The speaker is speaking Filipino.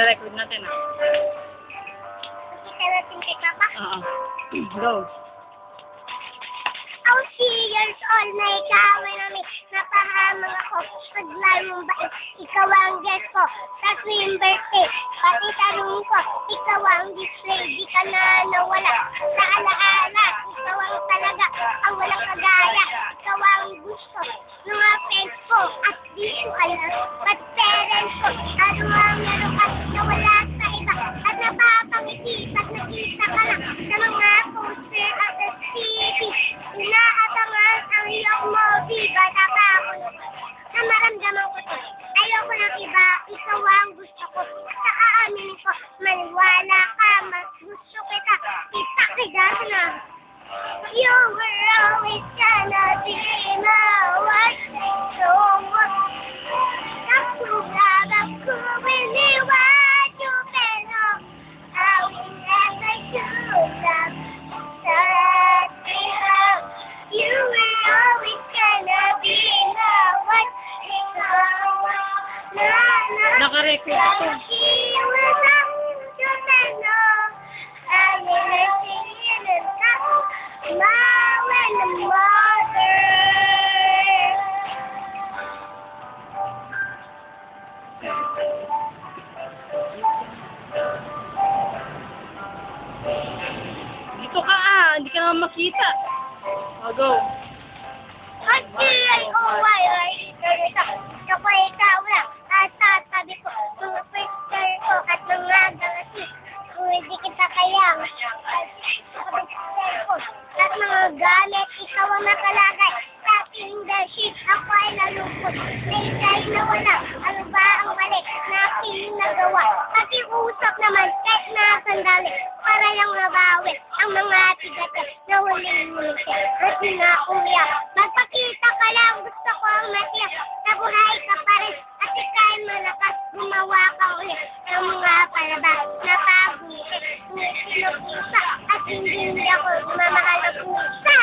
Record natin ah. Kita natin kay Papa. Go. Oh, 3 years old na ikawin namin. Napahamang ako. Paglalong bait, ikaw ang guest ko. Tapos yung birthday, pati tarong ko. Ikaw ang display, di ka na nawala. Sa alaala, ikaw ang talaga. Ang walang kagaya, ikaw ang gusto. Mga friends ko, at di ko alam. At parents ko, araw-araw laruan na wala sa iba. At napapangiti, at nakita ka lang sa mga poster at sa TV. Inaabangan ang iyong movie, bata pa ako na maramdaman ko to. Ayoko ng iba, ikaw ang gusto ko. Sa aaminin ko, maniwala ka, mas gusto kita. Ipakita na. You were always gonna be my one. So what? Nakulabak ko iniwan you, pero I will never do love. You were always gonna be the one. Naka-record ito. Dito ka hindi ka naman makita. Go. Kapag ikaw lang, at tatabi ko, mga picture ko, at mga galasi, kung hindi kita kayang, at mga gamit, ikaw ang nakalagay, sa aking dashit, ako ay nalungkot, may tayo na wala, ano ba ang mali, na aking nagawa, pakiusap naman, kahit na sandali, para lang mabawi, ang mga tigate, na huling-huling at pinauyak, magpakita ka lang, gusto ko ang matiyak, nabuhay ka pa rin, at ikay malakas, gumawa ka ulit, ng mga palabas, na pabuti, sinukisa, at hindi ako mamahal na pusa.